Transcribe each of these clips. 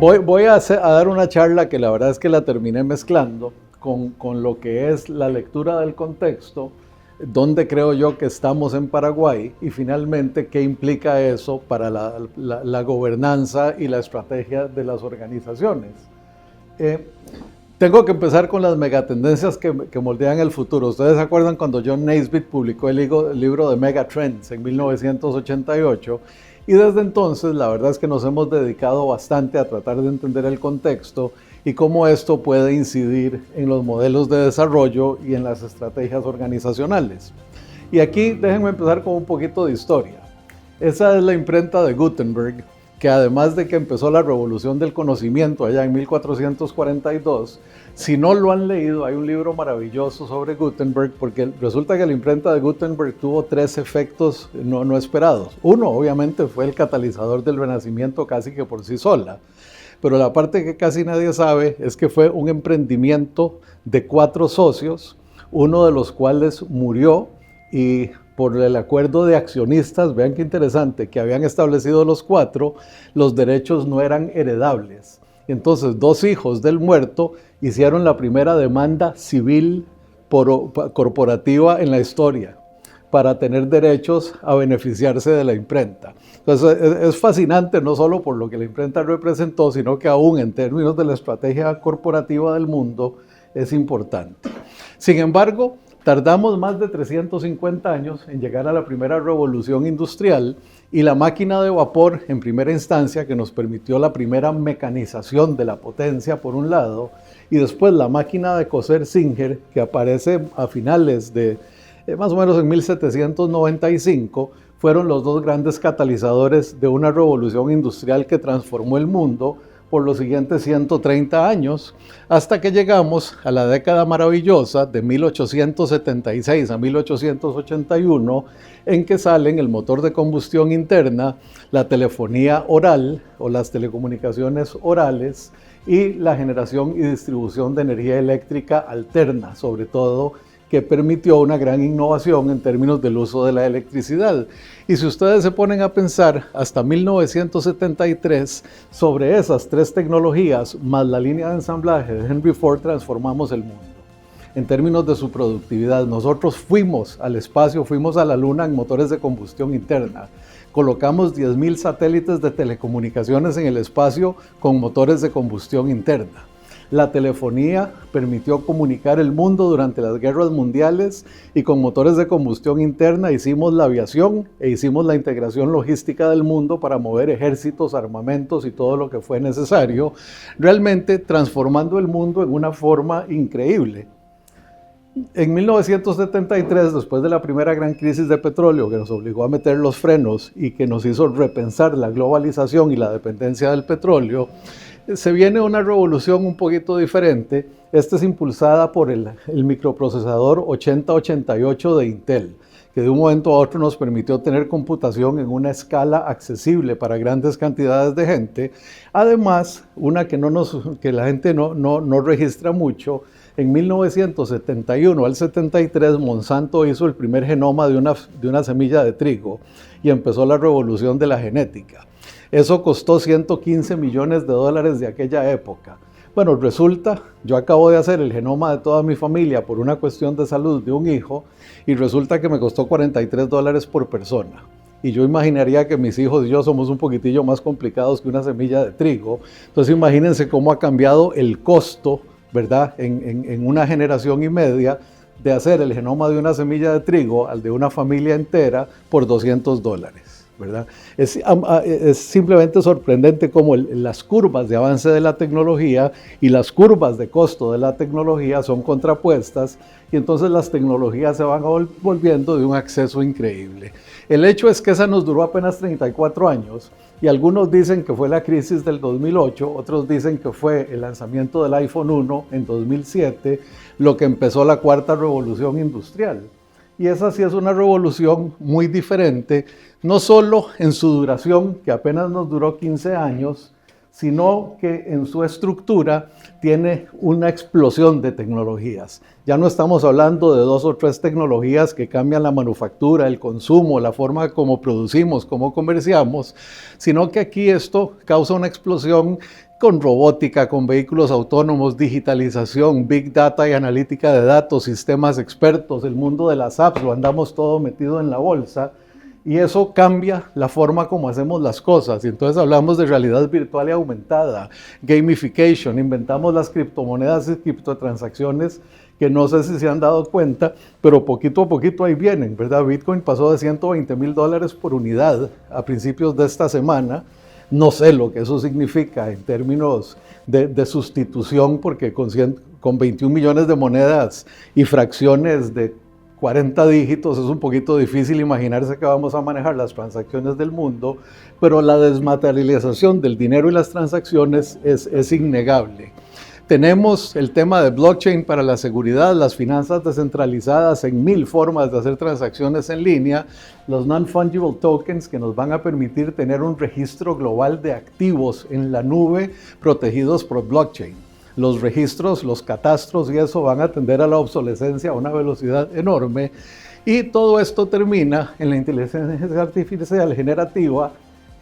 Voy a dar una charla que la verdad es que la terminé mezclando con lo que es la lectura del contexto, dónde creo yo que estamos en Paraguay y finalmente qué implica eso para la gobernanza y la estrategia de las organizaciones. Tengo que empezar con las megatendencias que moldean el futuro. ¿Ustedes se acuerdan cuando John Naisbitt publicó el libro de Megatrends en 1988? Y desde entonces la verdad es que nos hemos dedicado bastante a tratar de entender el contexto y cómo esto puede incidir en los modelos de desarrollo y en las estrategias organizacionales. Y aquí déjenme empezar con un poquito de historia. Esa es la imprenta de Gutenberg, que además de que empezó la revolución del conocimiento allá en 1442, si no lo han leído, hay un libro maravilloso sobre Gutenberg, porque resulta que la imprenta de Gutenberg tuvo 3 efectos no esperados. Uno, obviamente, fue el catalizador del Renacimiento casi que por sí sola, pero la parte que casi nadie sabe es que fue un emprendimiento de 4 socios, uno de los cuales murió y por el acuerdo de accionistas, vean qué interesante, que habían establecido los 4, los derechos no eran heredables. Entonces 2 hijos del muerto hicieron la primera demanda civil corporativa en la historia para tener derechos a beneficiarse de la imprenta. Entonces es fascinante no solo por lo que la imprenta representó, sino que aún en términos de la estrategia corporativa del mundo es importante. Sin embargo, tardamos más de 350 años en llegar a la primera revolución industrial y la máquina de vapor en primera instancia que nos permitió la primera mecanización de la potencia por un lado y después la máquina de coser Singer que aparece a finales de más o menos en 1795 fueron los 2 grandes catalizadores de una revolución industrial que transformó el mundo por los siguientes 130 años, hasta que llegamos a la década maravillosa de 1876 a 1881, en que salen el motor de combustión interna, la telefonía oral o las telecomunicaciones orales y la generación y distribución de energía eléctrica alterna, sobre todo, que permitió una gran innovación en términos del uso de la electricidad. Y si ustedes se ponen a pensar, hasta 1973, sobre esas 3 tecnologías, más la línea de ensamblaje de Henry Ford, transformamos el mundo. En términos de su productividad, nosotros fuimos al espacio, fuimos a la luna en motores de combustión interna. Colocamos 10,000 satélites de telecomunicaciones en el espacio con motores de combustión interna. La telefonía permitió comunicar el mundo durante las guerras mundiales y con motores de combustión interna hicimos la aviación e hicimos la integración logística del mundo para mover ejércitos, armamentos y todo lo que fue necesario, realmente transformando el mundo en una forma increíble. En 1973, después de la primera gran crisis de petróleo que nos obligó a meter los frenos y que nos hizo repensar la globalización y la dependencia del petróleo, se viene una revolución un poquito diferente. Esta es impulsada por el microprocesador 8088 de Intel, que de un momento a otro nos permitió tener computación en una escala accesible para grandes cantidades de gente. Además, una que la gente no registra mucho, en 1971 al 73 Monsanto hizo el primer genoma de una semilla de trigo y empezó la revolución de la genética. Eso costó $115 millones de aquella época. Bueno, resulta, yo acabo de hacer el genoma de toda mi familia por una cuestión de salud de un hijo y resulta que me costó $43 por persona. Y yo imaginaría que mis hijos y yo somos un poquitillo más complicados que una semilla de trigo. Entonces imagínense cómo ha cambiado el costo, ¿verdad? En una generación y media de hacer el genoma de una semilla de trigo al de una familia entera por $200. ¿Verdad? Es simplemente sorprendente cómo las curvas de avance de la tecnología y las curvas de costo de la tecnología son contrapuestas y entonces las tecnologías se van volviendo de un acceso increíble. El hecho es que esa nos duró apenas 34 años y algunos dicen que fue la crisis del 2008, otros dicen que fue el lanzamiento del iPhone 1 en 2007 lo que empezó la 4ª revolución industrial. Y esa sí es una revolución muy diferente, no solo en su duración, que apenas nos duró 15 años, sino que en su estructura tiene una explosión de tecnologías. Ya no estamos hablando de 2 o 3 tecnologías que cambian la manufactura, el consumo, la forma como producimos, cómo comerciamos, sino que aquí esto causa una explosión con robótica, con vehículos autónomos, digitalización, big data y analítica de datos, sistemas expertos, el mundo de las apps, lo andamos todo metido en la bolsa, y eso cambia la forma como hacemos las cosas. Y entonces hablamos de realidad virtual y aumentada, gamification, inventamos las criptomonedas y criptotransacciones que no sé si se han dado cuenta, pero poquito a poquito ahí vienen, ¿verdad? Bitcoin pasó de $120,000 por unidad a principios de esta semana. No sé lo que eso significa en términos de sustitución, porque con 21 millones de monedas y fracciones de 40 dígitos es un poquito difícil imaginarse que vamos a manejar las transacciones del mundo, pero la desmaterialización del dinero y las transacciones es innegable. Tenemos el tema de blockchain para la seguridad, las finanzas descentralizadas en 1000 formas de hacer transacciones en línea, los non-fungible tokens que nos van a permitir tener un registro global de activos en la nube protegidos por blockchain. Los registros, los catastros y eso van a tender a la obsolescencia a una velocidad enorme, y todo esto termina en la inteligencia artificial generativa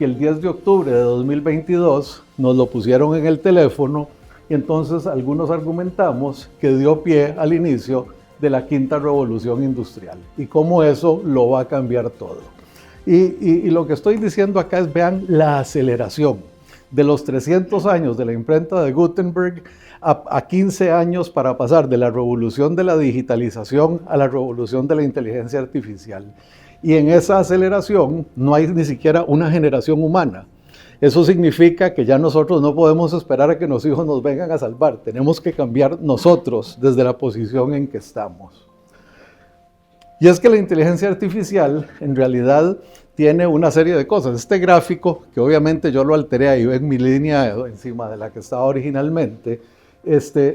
que el 10 de octubre de 2022 nos lo pusieron en el teléfono, y entonces algunos argumentamos que dio pie al inicio de la quinta revolución industrial y cómo eso lo va a cambiar todo. Y lo que estoy diciendo acá es, vean la aceleración de los 300 años de la imprenta de Gutenberg a 15 años para pasar de la revolución de la digitalización a la revolución de la inteligencia artificial. Y en esa aceleración no hay ni siquiera una generación humana. Eso significa que ya nosotros no podemos esperar a que los hijos nos vengan a salvar. Tenemos que cambiar nosotros desde la posición en que estamos. Y es que la inteligencia artificial en realidad tiene una serie de cosas. Este gráfico, que obviamente yo lo alteré ahí en mi línea encima de la que estaba originalmente,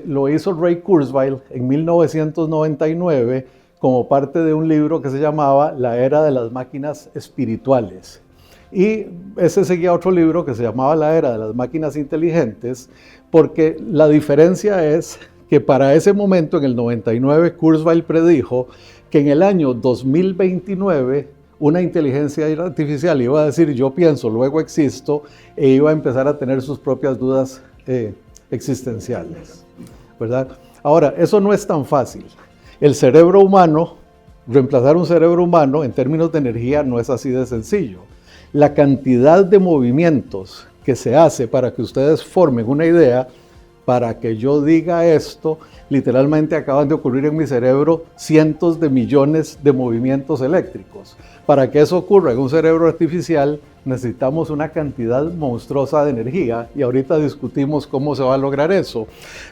lo hizo Ray Kurzweil en 1999 como parte de un libro que se llamaba La Era de las Máquinas Espirituales. Y ese seguía otro libro que se llamaba La Era de las Máquinas Inteligentes, porque la diferencia es que para ese momento, en el 99, Kurzweil predijo que en el año 2029 una inteligencia artificial iba a decir yo pienso, luego existo, e iba a empezar a tener sus propias dudas existenciales, ¿verdad? Ahora, eso no es tan fácil. El cerebro humano, reemplazar un cerebro humano en términos de energía no es así de sencillo. La cantidad de movimientos que se hace para que ustedes formen una idea, para que yo diga esto, literalmente acaban de ocurrir en mi cerebro cientos de millones de movimientos eléctricos. Para que eso ocurra en un cerebro artificial necesitamos una cantidad monstruosa de energía, y ahorita discutimos cómo se va a lograr eso.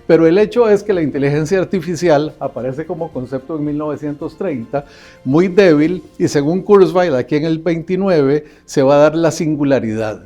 Pero el hecho es que la inteligencia artificial aparece como concepto en 1930, muy débil, y según Kurzweil, aquí en el 29 se va a dar la singularidad,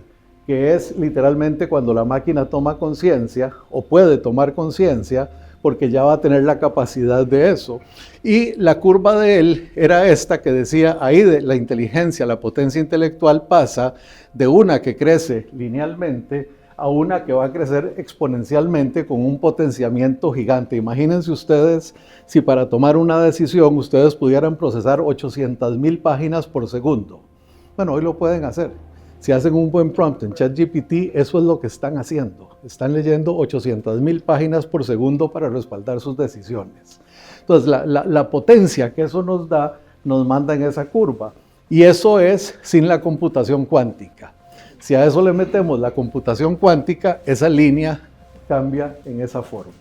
que es literalmente cuando la máquina toma conciencia, o puede tomar conciencia, porque ya va a tener la capacidad de eso. Y la curva de él era esta que decía, ahí de la inteligencia, la potencia intelectual pasa de una que crece linealmente a una que va a crecer exponencialmente con un potenciamiento gigante. Imagínense ustedes si para tomar una decisión ustedes pudieran procesar 800,000 páginas por segundo. Bueno, hoy lo pueden hacer. Si hacen un buen prompt en ChatGPT, eso es lo que están haciendo. Están leyendo 800,000 páginas por segundo para respaldar sus decisiones. Entonces, la potencia que eso nos da, nos manda en esa curva. Y eso es sin la computación cuántica. Si a eso le metemos la computación cuántica, esa línea cambia en esa forma.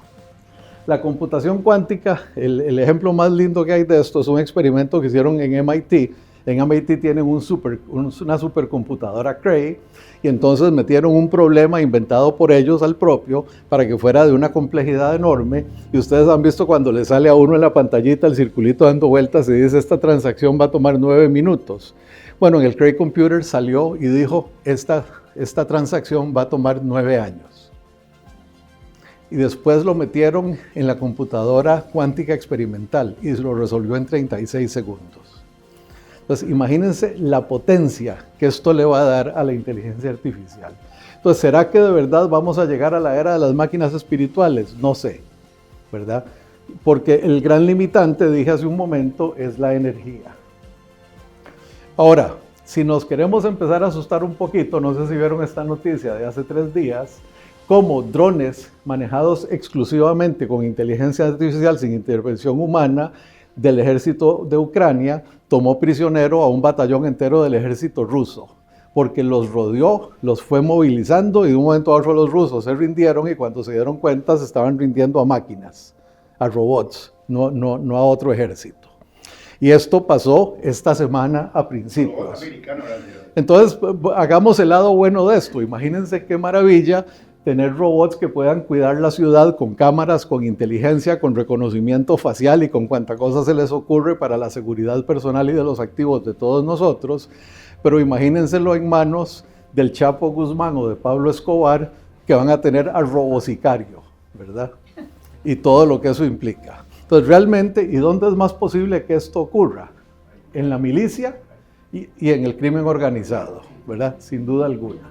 La computación cuántica, el ejemplo más lindo que hay de esto es un experimento que hicieron en MIT. En MIT tienen una supercomputadora Cray, y entonces metieron un problema inventado por ellos al propio para que fuera de una complejidad enorme, y ustedes han visto cuando le sale a uno en la pantallita el circulito dando vueltas y dice esta transacción va a tomar 9 minutos. Bueno, en el Cray Computer salió y dijo esta transacción va a tomar 9 años. Y después lo metieron en la computadora cuántica experimental y lo resolvió en 36 segundos. Entonces, imagínense la potencia que esto le va a dar a la inteligencia artificial. Entonces, ¿será que de verdad vamos a llegar a la era de las máquinas espirituales? No sé, ¿verdad? Porque el gran limitante, dije hace un momento, es la energía. Ahora, si nos queremos empezar a asustar un poquito, no sé si vieron esta noticia de hace 3 días, cómo drones manejados exclusivamente con inteligencia artificial sin intervención humana del ejército de Ucrania tomó prisionero a un batallón entero del ejército ruso, porque los rodeó, los fue movilizando y de un momento a otro los rusos se rindieron y cuando se dieron cuenta se estaban rindiendo a máquinas, a robots, no a otro ejército. Y esto pasó esta semana a principios. Entonces, hagamos el lado bueno de esto. Imagínense qué maravilla tener robots que puedan cuidar la ciudad con cámaras, con inteligencia, con reconocimiento facial y con cuanta cosa se les ocurre para la seguridad personal y de los activos de todos nosotros. Pero imagínenselo en manos del Chapo Guzmán o de Pablo Escobar, que van a tener al robosicario, ¿verdad? Y todo lo que eso implica. Entonces, realmente, ¿y dónde es más posible que esto ocurra? En la milicia y en el crimen organizado, ¿verdad? Sin duda alguna.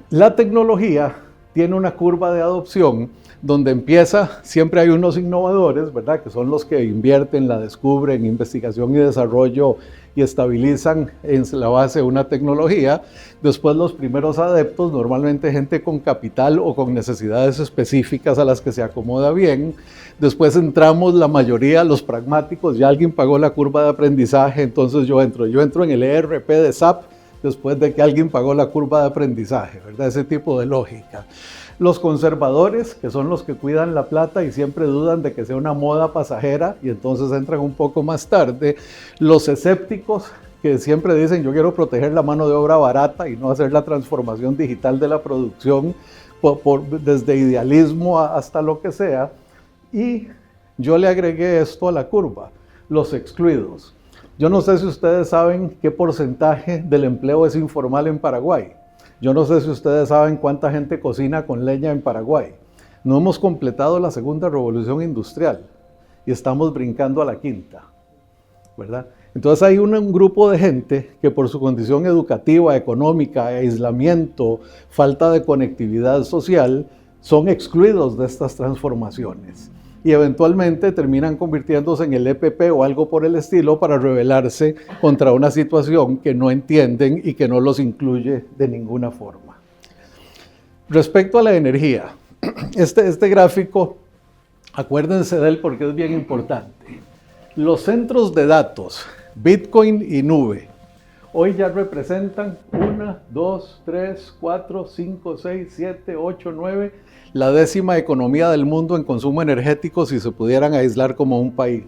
La tecnología tiene una curva de adopción donde empieza, siempre hay unos innovadores, ¿verdad? Que son los que invierten, la descubren, investigación y desarrollo y estabilizan en la base una tecnología. Después los primeros adeptos, normalmente gente con capital o con necesidades específicas a las que se acomoda bien. Después entramos la mayoría, los pragmáticos, ya alguien pagó la curva de aprendizaje, entonces yo entro en el ERP de SAP, después de que alguien pagó la curva de aprendizaje, ¿verdad? Ese tipo de lógica. Los conservadores, que son los que cuidan la plata y siempre dudan de que sea una moda pasajera y entonces entran un poco más tarde. Los escépticos, que siempre dicen yo quiero proteger la mano de obra barata y no hacer la transformación digital de la producción desde idealismo hasta lo que sea. Y yo le agregué esto a la curva, los excluidos. Yo no sé si ustedes saben qué porcentaje del empleo es informal en Paraguay. Yo no sé si ustedes saben cuánta gente cocina con leña en Paraguay. No hemos completado la segunda revolución industrial y estamos brincando a la quinta, ¿verdad? Entonces hay un grupo de gente que por su condición educativa, económica, aislamiento, falta de conectividad social, son excluidos de estas transformaciones. Y eventualmente terminan convirtiéndose en el EPP o algo por el estilo para rebelarse contra una situación que no entienden y que no los incluye de ninguna forma. Respecto a la energía, este gráfico, acuérdense de él porque es bien importante. Los centros de datos, Bitcoin y nube, hoy ya representan 1, 2, 3, 4, 5, 6, 7, 8, 9, la 10ª economía del mundo en consumo energético si se pudieran aislar como un país.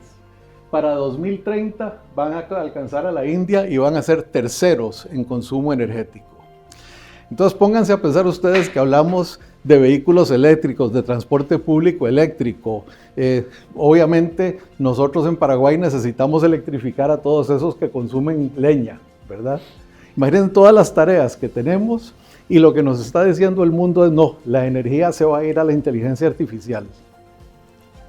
Para 2030 van a alcanzar a la India y van a ser terceros en consumo energético. Entonces pónganse a pensar ustedes que hablamos de vehículos eléctricos, de transporte público eléctrico. Obviamente nosotros en Paraguay necesitamos electrificar a todos esos que consumen leña, ¿verdad? Imaginen todas las tareas que tenemos y lo que nos está diciendo el mundo es no, la energía se va a ir a la inteligencia artificial.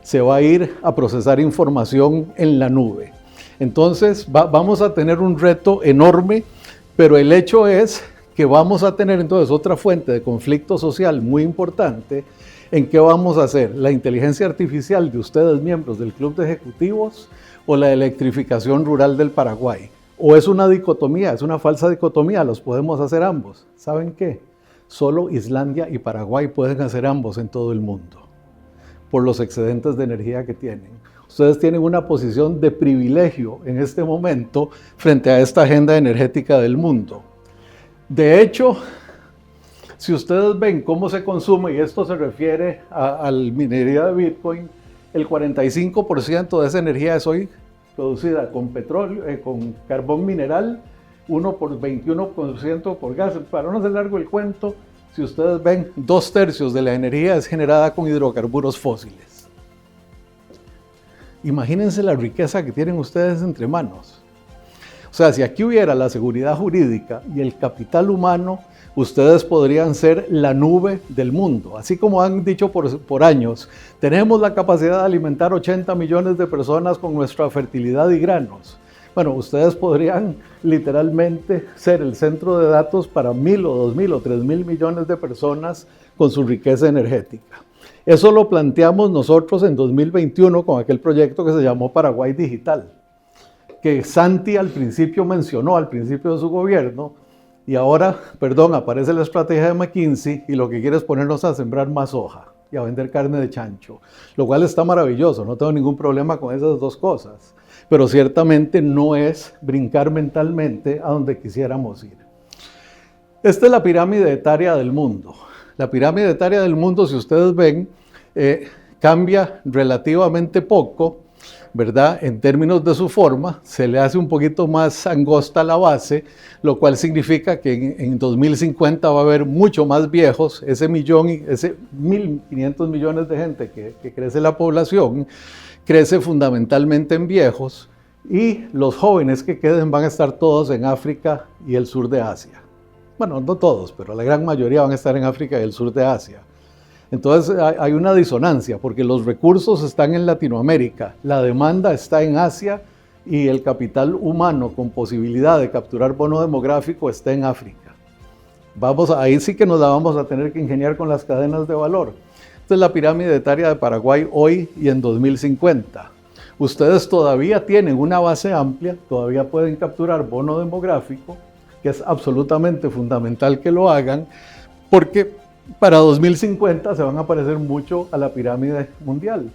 Se va a ir a procesar información en la nube. Entonces vamos a tener un reto enorme, pero el hecho es que vamos a tener entonces otra fuente de conflicto social muy importante. ¿En qué vamos a hacer? ¿La inteligencia artificial de ustedes, miembros del Club de Ejecutivos, o la electrificación rural del Paraguay? ¿O es una dicotomía, es una falsa dicotomía? Los podemos hacer ambos. ¿Saben qué? Solo Islandia y Paraguay pueden hacer ambos en todo el mundo, por los excedentes de energía que tienen. Ustedes tienen una posición de privilegio en este momento frente a esta agenda energética del mundo. De hecho, si ustedes ven cómo se consume, y esto se refiere a la minería de Bitcoin, el 45% de esa energía es hoy producida con petróleo, con carbón mineral, 21% por gas. Para no hacer largo el cuento, si ustedes ven, 2/3 de la energía es generada con hidrocarburos fósiles. Imagínense la riqueza que tienen ustedes entre manos. O sea, si aquí hubiera la seguridad jurídica y el capital humano, ustedes podrían ser la nube del mundo. Así como han dicho por años, tenemos la capacidad de alimentar 80 millones de personas con nuestra fertilidad y granos. Bueno, ustedes podrían literalmente ser el centro de datos para 1.000 o 2.000 o 3.000 millones de personas con su riqueza energética. Eso lo planteamos nosotros en 2021 con aquel proyecto que se llamó Paraguay Digital, que Santi al principio mencionó, al principio de su gobierno, Y ahora, perdón, aparece la estrategia de McKinsey y lo que quiere es ponernos a sembrar más soja y a vender carne de chancho, lo cual está maravilloso, no tengo ningún problema con esas dos cosas, pero ciertamente no es brincar mentalmente a donde quisiéramos ir. Esta es la pirámide etaria del mundo. La pirámide etaria del mundo, si ustedes ven, cambia relativamente poco, ¿verdad? En términos de su forma, se le hace un poquito más angosta la base, lo cual significa que en 2050 va a haber mucho más viejos, ese 1.500 millones de gente que crece la población, crece fundamentalmente en viejos, y los jóvenes que queden van a estar todos en África y el sur de Asia. Bueno, no todos, pero la gran mayoría van a estar en África y el sur de Asia. Entonces hay una disonancia, porque los recursos están en Latinoamérica, la demanda está en Asia y el capital humano con posibilidad de capturar bono demográfico está en África. Ahí sí que nos la vamos a tener que ingeniar con las cadenas de valor. Esta es la pirámide etaria de Paraguay hoy y en 2050. Ustedes todavía tienen una base amplia, todavía pueden capturar bono demográfico, que es absolutamente fundamental que lo hagan, porque para 2050 se van a parecer mucho a la pirámide mundial.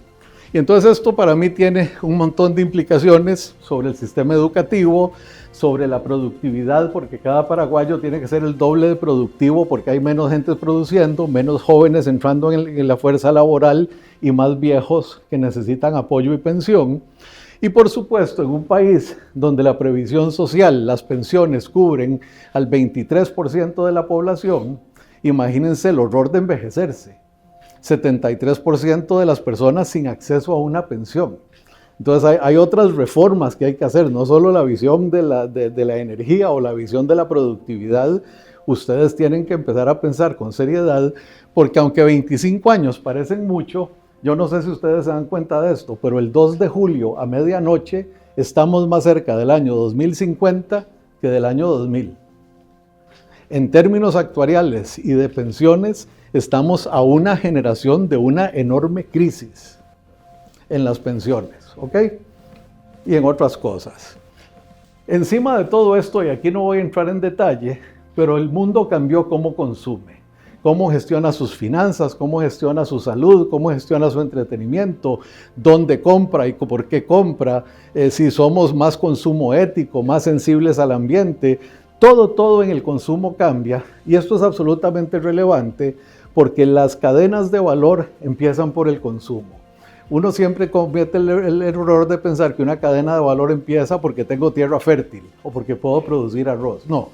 Y entonces esto para mí tiene un montón de implicaciones sobre el sistema educativo, sobre la productividad, porque cada paraguayo tiene que ser el doble de productivo porque hay menos gente produciendo, menos jóvenes entrando en la fuerza laboral y más viejos que necesitan apoyo y pensión. Y por supuesto, en un país donde la previsión social, las pensiones cubren al 23% de la población, imagínense el horror de envejecerse. 73% de las personas sin acceso a una pensión. Entonces hay otras reformas que hay que hacer, no solo la visión de la energía o la visión de la productividad. Ustedes tienen que empezar a pensar con seriedad, porque aunque 25 años parecen mucho, yo no sé si ustedes se dan cuenta de esto, pero el 2 de julio a medianoche estamos más cerca del año 2050 que del año 2000. En términos actuariales y de pensiones, estamos a una generación de una enorme crisis en las pensiones, ¿ok? Y en otras cosas. Encima de todo esto, y aquí no voy a entrar en detalle, pero el mundo cambió cómo consume, cómo gestiona sus finanzas, cómo gestiona su salud, cómo gestiona su entretenimiento, dónde compra y por qué compra, si somos más consumo ético, más sensibles al ambiente. Todo en el consumo cambia, y esto es absolutamente relevante porque las cadenas de valor empiezan por el consumo. Uno siempre comete el error de pensar que una cadena de valor empieza porque tengo tierra fértil o porque puedo producir arroz. No,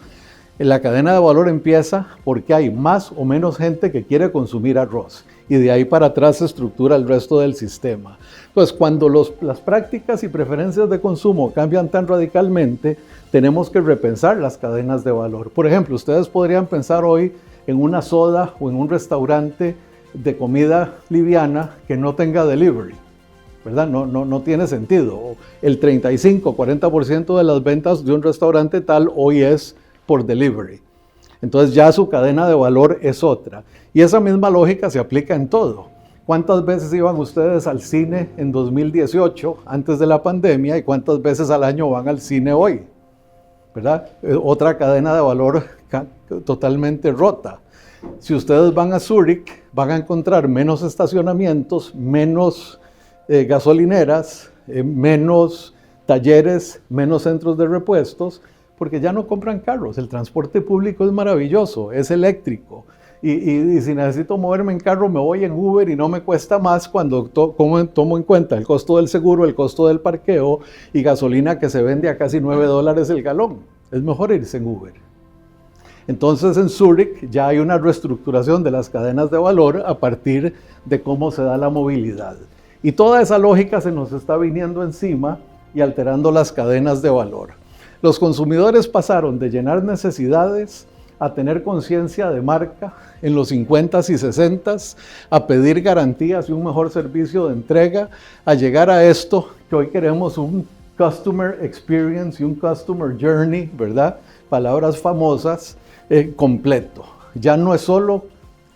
la cadena de valor empieza porque hay más o menos gente que quiere consumir arroz, y de ahí para atrás se estructura el resto del sistema. Entonces, cuando las prácticas y preferencias de consumo cambian tan radicalmente, tenemos que repensar las cadenas de valor. Por ejemplo, ustedes podrían pensar hoy en una soda o en un restaurante de comida liviana que no tenga delivery, ¿verdad? No tiene sentido. El 35-40% de las ventas de un restaurante tal hoy es por delivery. Entonces ya su cadena de valor es otra. Y esa misma lógica se aplica en todo. ¿Cuántas veces iban ustedes al cine en 2018, antes de la pandemia, y cuántas veces al año van al cine hoy? ¿Verdad? Otra cadena de valor totalmente rota. Si ustedes van a Zúrich, van a encontrar menos estacionamientos, menos gasolineras, menos talleres, menos centros de repuestos, porque ya no compran carros. El transporte público es maravilloso, es eléctrico. Y si necesito moverme en carro, me voy en Uber y no me cuesta más cuando tomo en cuenta el costo del seguro, el costo del parqueo y gasolina que se vende a casi $9 el galón. Es mejor irse en Uber. Entonces en Zúrich ya hay una reestructuración de las cadenas de valor a partir de cómo se da la movilidad. Y toda esa lógica se nos está viniendo encima y alterando las cadenas de valor. Los consumidores pasaron de llenar necesidades a tener conciencia de marca en los 50s y 60s, a pedir garantías y un mejor servicio de entrega, a llegar a esto que hoy queremos, un Customer Experience y un Customer Journey, ¿verdad? Palabras famosas, completo. Ya no es solo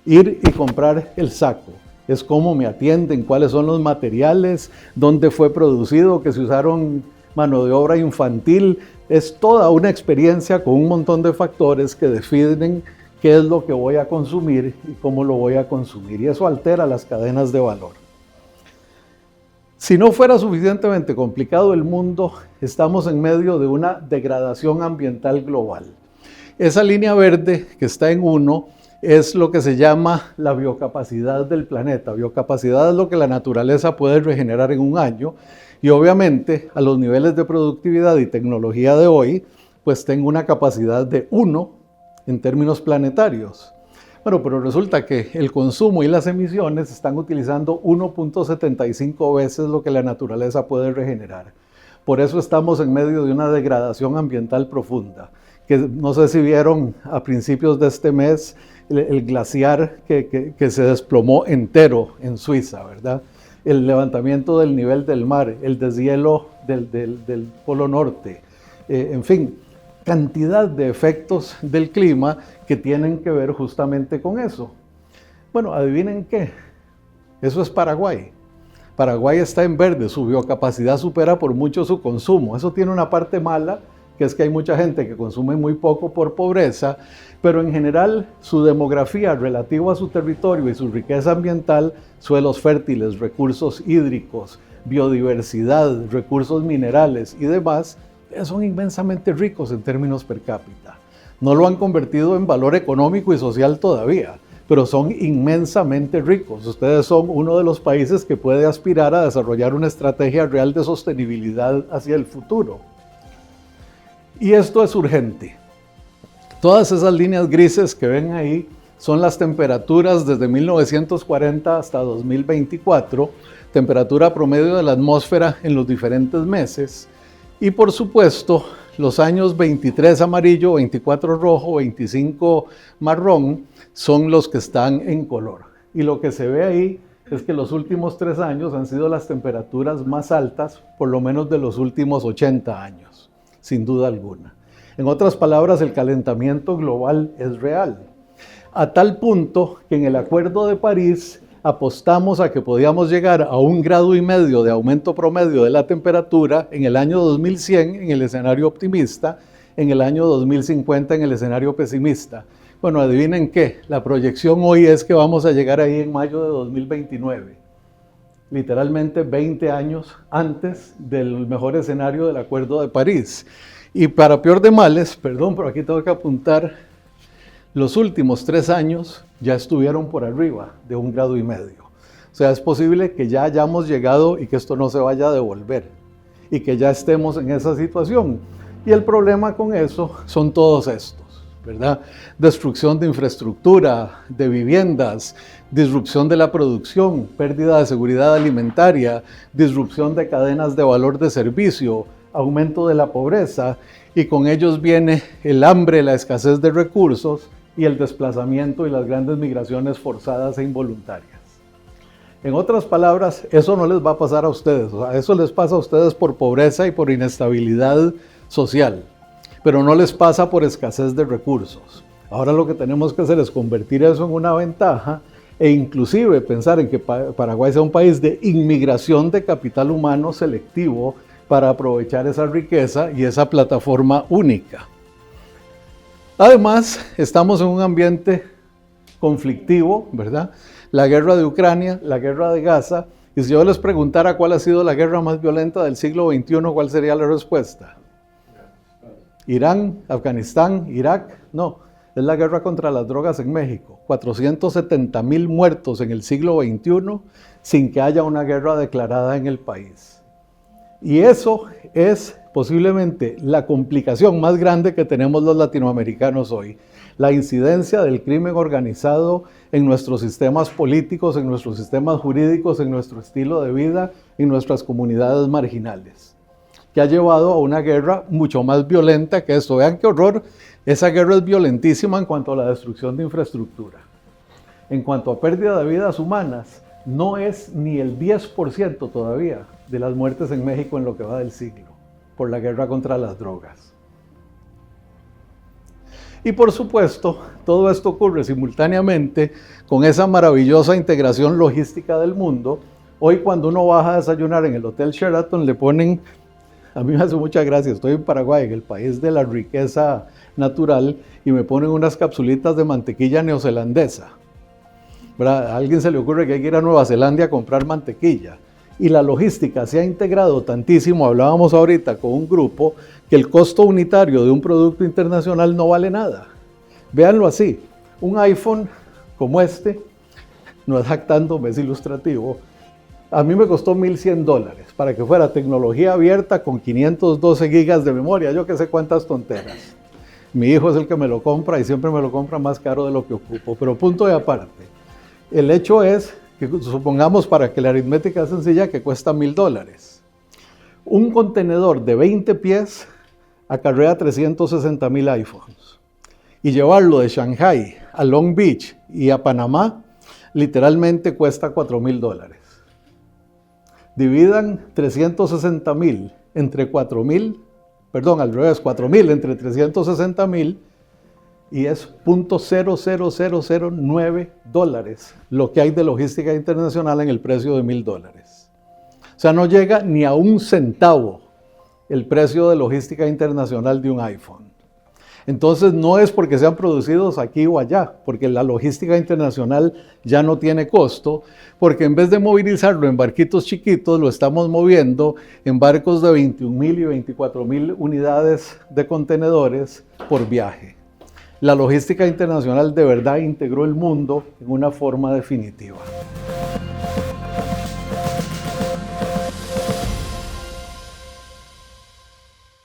ir y comprar el saco, es cómo me atienden, cuáles son los materiales, dónde fue producido, que se usaron mano de obra infantil, es toda una experiencia con un montón de factores que definen qué es lo que voy a consumir y cómo lo voy a consumir. Y eso altera las cadenas de valor. Si no fuera suficientemente complicado el mundo, estamos en medio de una degradación ambiental global. Esa línea verde que está en 1 es lo que se llama la biocapacidad del planeta. Biocapacidad es lo que la naturaleza puede regenerar en un año. Y obviamente, a los niveles de productividad y tecnología de hoy, pues tengo una capacidad de 1 en términos planetarios. Bueno, pero resulta que el consumo y las emisiones están utilizando 1.75 veces lo que la naturaleza puede regenerar. Por eso estamos en medio de una degradación ambiental profunda. Que no sé si vieron a principios de este mes el glaciar que se desplomó entero en Suiza, ¿verdad? El levantamiento del nivel del mar, el deshielo del Polo Norte, en fin, cantidad de efectos del clima que tienen que ver justamente con eso. Bueno, adivinen qué, eso es Paraguay. Paraguay está en verde, su biocapacidad supera por mucho su consumo. Eso tiene una parte mala, que es que hay mucha gente que consume muy poco por pobreza, pero en general su demografía relativa a su territorio y su riqueza ambiental, suelos fértiles, recursos hídricos, biodiversidad, recursos minerales y demás, son inmensamente ricos en términos per cápita. No lo han convertido en valor económico y social todavía, pero son inmensamente ricos. Ustedes son uno de los países que puede aspirar a desarrollar una estrategia real de sostenibilidad hacia el futuro. Y esto es urgente. Todas esas líneas grises que ven ahí son las temperaturas desde 1940 hasta 2024, temperatura promedio de la atmósfera en los diferentes meses. Y por supuesto, los años 23 amarillo, 24 rojo, 25 marrón son los que están en color. Y lo que se ve ahí es que los últimos 3 años han sido las temperaturas más altas, por lo menos de los últimos 80 años, sin duda alguna. En otras palabras, el calentamiento global es real. A tal punto que en el Acuerdo de París apostamos a que podíamos llegar a 1,5 grados de aumento promedio de la temperatura en el año 2100 en el escenario optimista, en el año 2050 en el escenario pesimista. Bueno, adivinen qué, la proyección hoy es que vamos a llegar ahí en mayo de 2029, literalmente 20 años antes del mejor escenario del Acuerdo de París. Y para peor de males, perdón, pero aquí tengo que apuntar, los últimos 3 años ya estuvieron por arriba de 1,5 grados. O sea, es posible que ya hayamos llegado y que esto no se vaya a devolver y que ya estemos en esa situación. Y el problema con eso son todos estos, ¿verdad? Destrucción de infraestructura, de viviendas, disrupción de la producción, pérdida de seguridad alimentaria, disrupción de cadenas de valor de servicio, aumento de la pobreza, y con ellos viene el hambre, la escasez de recursos y el desplazamiento y las grandes migraciones forzadas e involuntarias. En otras palabras, eso no les va a pasar a ustedes, o sea, eso les pasa a ustedes por pobreza y por inestabilidad social, pero no les pasa por escasez de recursos. Ahora lo que tenemos que hacer es convertir eso en una ventaja e inclusive pensar en que Paraguay sea un país de inmigración de capital humano selectivo para aprovechar esa riqueza y esa plataforma única. Además, estamos en un ambiente conflictivo, ¿verdad? La guerra de Ucrania, la guerra de Gaza, y si yo les preguntara cuál ha sido la guerra más violenta del siglo XXI, ¿cuál sería la respuesta? ¿Irán, Afganistán, Irak? No, es la guerra contra las drogas en México. 470,000 muertos en el siglo XXI sin que haya una guerra declarada en el país. Y eso es posiblemente la complicación más grande que tenemos los latinoamericanos hoy. La incidencia del crimen organizado en nuestros sistemas políticos, en nuestros sistemas jurídicos, en nuestro estilo de vida, en nuestras comunidades marginales, que ha llevado a una guerra mucho más violenta que esto. Vean qué horror, esa guerra es violentísima en cuanto a la destrucción de infraestructura. En cuanto a pérdida de vidas humanas, no es ni el 10% todavía de las muertes en México en lo que va del siglo, por la guerra contra las drogas. Y por supuesto, todo esto ocurre simultáneamente con esa maravillosa integración logística del mundo. Hoy cuando uno baja a desayunar en el Hotel Sheraton le ponen A mí me hace mucha gracia, estoy en Paraguay, en el país de la riqueza natural, y me ponen unas capsulitas de mantequilla neozelandesa. ¿Verdad? A alguien se le ocurre que hay que ir a Nueva Zelanda a comprar mantequilla. Y la logística se ha integrado tantísimo, hablábamos ahorita con un grupo, que el costo unitario de un producto internacional no vale nada. Véanlo así, un iPhone como este, no es jactándome, es ilustrativo, a mí me costó $1,100 para que fuera tecnología abierta con 512 gigas de memoria, yo que sé cuántas tonteras. Mi hijo es el que me lo compra y siempre me lo compra más caro de lo que ocupo, pero punto de aparte. El hecho es que supongamos, para que la aritmética es sencilla, que cuesta $1,000. Un contenedor de 20 pies acarrea 360,000 iPhones. Y llevarlo de Shanghai a Long Beach y a Panamá, literalmente cuesta $4,000. Dividan 360,000 entre 4,000, perdón, al revés, 4,000 entre 360,000, y es $0.00009 lo que hay de logística internacional en el precio de $1,000. O sea, no llega ni a un centavo el precio de logística internacional de un iPhone. Entonces no es porque sean producidos aquí o allá, porque la logística internacional ya no tiene costo, porque en vez de movilizarlo en barquitos chiquitos, lo estamos moviendo en barcos de 21,000 y 24,000 unidades de contenedores por viaje. La logística internacional de verdad integró el mundo en una forma definitiva.